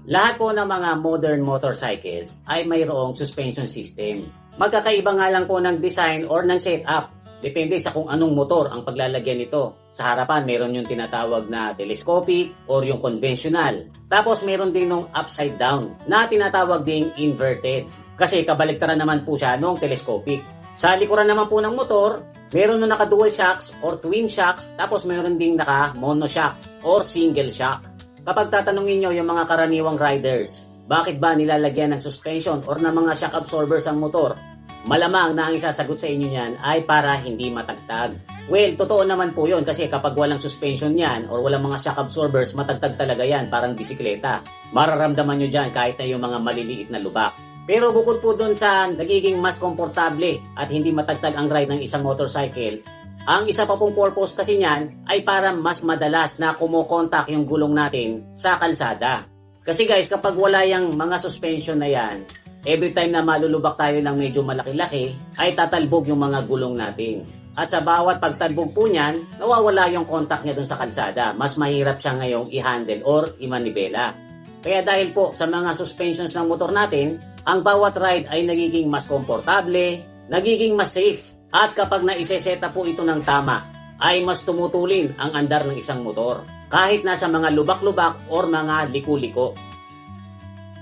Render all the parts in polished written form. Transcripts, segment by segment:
Lahat po ng mga modern motorcycles ay mayroong suspension system. Magkakaiba nga lang po ng design or ng setup. Depende sa kung anong motor ang paglalagyan nito. Sa harapan, meron yung tinatawag na telescopic or yung conventional. Tapos meron din yung upside down na tinatawag ding inverted. Kasi kabaliktaran naman po siya nung telescopic. Sa likuran naman po ng motor, meron na naka-dual shocks or twin shocks. Tapos meron ding naka-monoshock or single shock. Kapag tatanungin nyo yung mga karaniwang riders, bakit ba nilalagyan ng suspension or ng mga shock absorbers ang motor? Malamang na ang isasagot sa inyo niyan ay para hindi matagtag. Well, totoo naman po yun kasi kapag walang suspension yan or walang mga shock absorbers, matagtag talaga yan, parang bisikleta. Mararamdaman nyo dyan kahit na yung mga maliliit na lubak. Pero bukod po dun sa nagiging mas komportable at hindi matagtag ang ride ng isang motorcycle, ang isa pa pong purpose kasi niyan ay para mas madalas na kumokontak yung gulong natin sa kalsada. Kasi guys, kapag wala yung mga suspension na yan, every time na malulubak tayo ng medyo malaki-laki, ay tatalbog yung mga gulong natin. At sa bawat pagtalbog po niyan, nawawala yung contact niya dun sa kalsada. Mas mahirap siya ngayong i-handle or i-manibela. Kaya dahil po sa mga suspensions ng motor natin, ang bawat ride ay nagiging mas komportable, nagiging mas safe. At kapag naiseseta po ito ng tama, ay mas tumutulin ang andar ng isang motor. Kahit nasa mga lubak-lubak or mga liku-liko.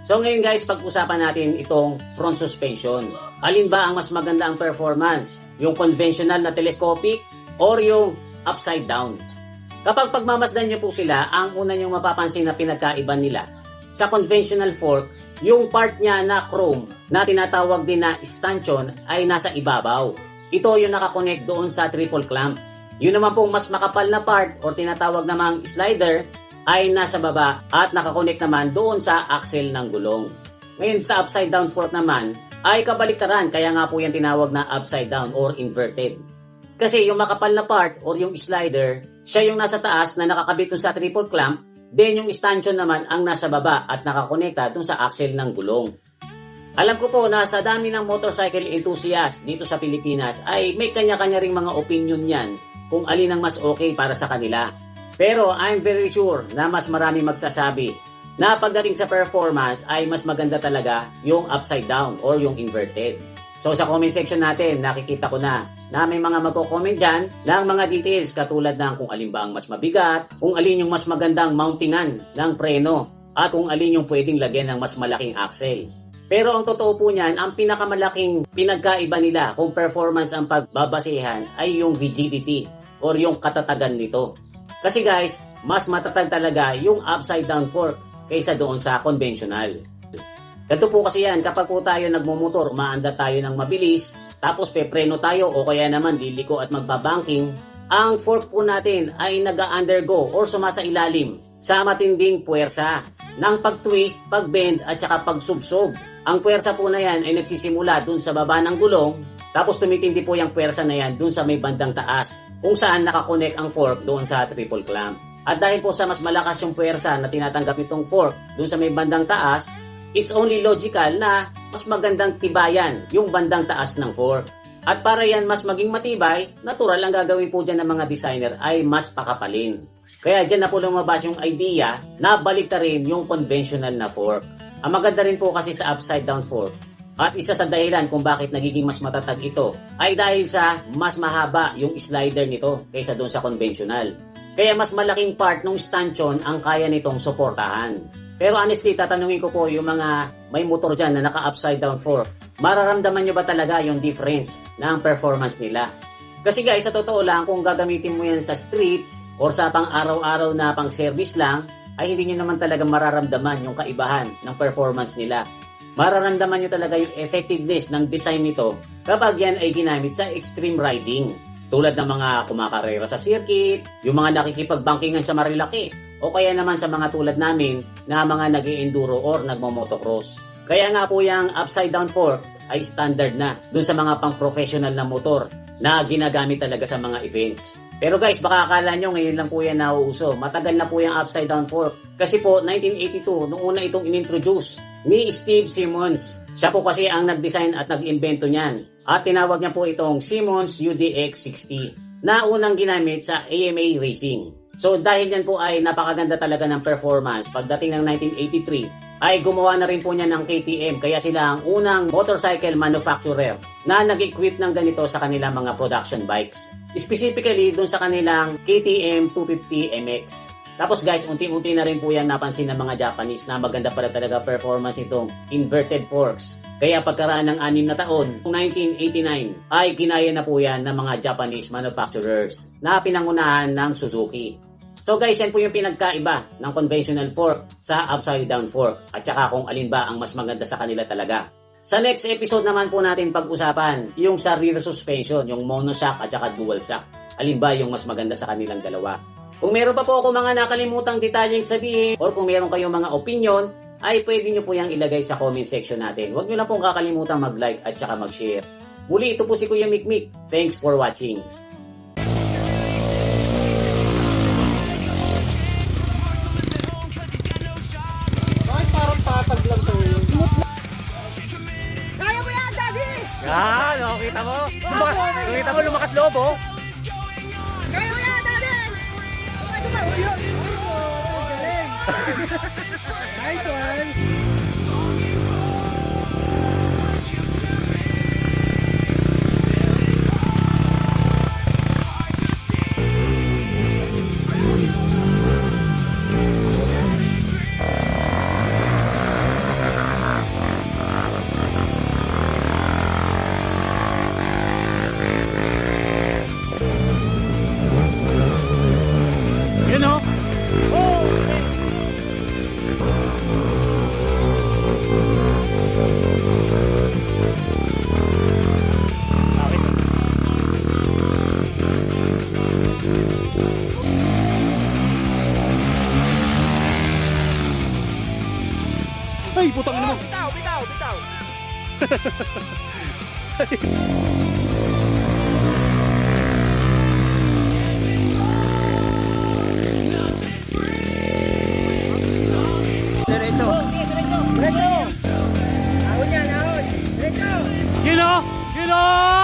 So ngayon guys, pag-usapan natin itong front suspension. Alin ba ang mas maganda ang performance? Yung conventional na telescopic or yung upside down? Kapag pagmamasdan nyo po sila, ang una nyong mapapansin na pinagkaiba nila. Sa conventional fork, yung part niya na chrome na tinatawag din na stanchion ay nasa ibabaw. Ito yung nakakonect doon sa triple clamp. Yun naman pong mas makapal na part or tinatawag namang slider ay nasa baba at nakakonect naman doon sa axle ng gulong. Ngayon sa upside down fork naman ay kabaliktaran, kaya nga po yan tinawag na upside down or inverted. Kasi yung makapal na part or yung slider, siya yung nasa taas na nakakabit doon sa triple clamp, then yung stanchion naman ang nasa baba at nakakonekta doon sa axle ng gulong. Alam ko po na sa dami ng motorcycle enthusiast dito sa Pilipinas ay may kanya-kanya ring mga opinion yan kung alin ang mas okay para sa kanila. Pero I'm very sure na mas marami magsasabi na pagdating sa performance ay mas maganda talaga yung upside down or yung inverted. So sa comment section natin, nakikita ko na may mga magko-comment dyan ng mga details katulad ng kung alin ba ang mas mabigat, kung alin yung mas magandang mountingan ng preno, at kung alin yung pwedeng lagyan ng mas malaking axle. Pero ang totoo po niyan, ang pinakamalaking pinagkaiba nila kung performance ang pagbabasehan ay yung rigidity or yung katatagan nito. Kasi guys, mas matatag talaga yung upside down fork kaysa doon sa conventional. Ganito po kasi yan, kapag po tayo nagmumotor, umaandar tayo ng mabilis, tapos pepreno tayo o kaya naman liliko at magbabanking, ang fork po natin ay nag-undergo or sumasailalim sa matinding puwersa ng pag-twist, pag-bend at saka pag-subsob. Ang puwersa po na yan ay nagsisimula dun sa baba ng gulong, tapos tumitindi po yung puwersa na yan dun sa may bandang taas, kung saan nakakonect ang fork doon sa triple clamp. At dahil po sa mas malakas yung puwersa na tinatanggap nitong fork dun sa may bandang taas, it's only logical na mas magandang tibayan yung bandang taas ng fork. At para yan mas maging matibay, natural ang gagawin po dyan ng mga designer ay mas pakapalin. Kaya dyan na po lumabas yung idea na baliktarin yung conventional na fork. Ang maganda rin po kasi sa upside down fork, at isa sa dahilan kung bakit nagiging mas matatag ito, ay dahil sa mas mahaba yung slider nito kaysa doon sa conventional. Kaya mas malaking part ng stanchion ang kaya nitong suportahan. Pero honestly, tatanungin ko po yung mga may motor dyan na naka-upside down fork, mararamdaman nyo ba talaga yung difference ng performance nila? Kasi guys, sa totoo lang, kung gagamitin mo yan sa streets or sa pang-araw-araw na pang-service lang, ay hindi nyo naman talaga mararamdaman yung kaibahan ng performance nila. Mararamdaman nyo talaga yung effectiveness ng design nito kapag yan ay ginamit sa extreme riding. Tulad ng mga kumakarera sa circuit, yung mga nakikipagbankingan sa Marilaki, o kaya naman sa mga tulad namin na mga nag-i-enduro or nagmo-motocross. Kaya nga po yung upside down fork ay standard na dun sa mga pang-professional na motor na ginagamit talaga sa mga events. Pero guys, baka akala nyo ngayon lang po yan nauuso. Matagal na po yung upside down fork. Kasi po, 1982, nung una itong inintroduce ni Steve Simmons. Siya po kasi ang nag-design at nag-invento niyan. At tinawag niya po itong Simmons UDX60 na unang ginamit sa AMA Racing. So dahil yan po ay napakaganda talaga ng performance pagdating ng 1983, ay gumawa na rin po niya ng KTM, kaya sila ang unang motorcycle manufacturer na nag-equip ng ganito sa kanilang mga production bikes. Specifically dun sa kanilang KTM 250 MX. Tapos guys, unti-unti na rin po yan napansin ng mga Japanese na maganda pala talaga performance itong inverted forks. Kaya pagkaraan ng 6 na taon, 1989, ay ginaya na po yan ng mga Japanese manufacturers na pinangunahan ng Suzuki. So guys, yan po yung pinagkaiba ng conventional fork sa upside down fork at saka kung alin ba ang mas maganda sa kanila talaga. Sa next episode naman po natin pag-usapan yung sa rear suspension, yung monoshock at saka dual shock. Alin ba yung mas maganda sa kanilang dalawa? Kung meron pa po ako mga nakalimutang detalyeng sabihin or kung meron kayong mga opinion, ay pwede nyo po yung ilagay sa comment section natin. Huwag nyo na pong kakalimutan mag-like at saka mag-share. Muli, ito po si Kuya Mikmik. Thanks for watching. Bakit parang patag lang to? Smooth lang. Kaya mo yan, Daddy! Yan, oh, kita mo? Kita mo, lumakas loob, oh. Kaya mo yan, Daddy! Ano ba? Yun! Galing! Nice one! Yun, oh. Oh! Ay, putang ina mo. Bitaw, bitaw, bitaw! Diretso. Diretso! Ahon yan, ahon! Diretso! Yun, oh. Yun, oh.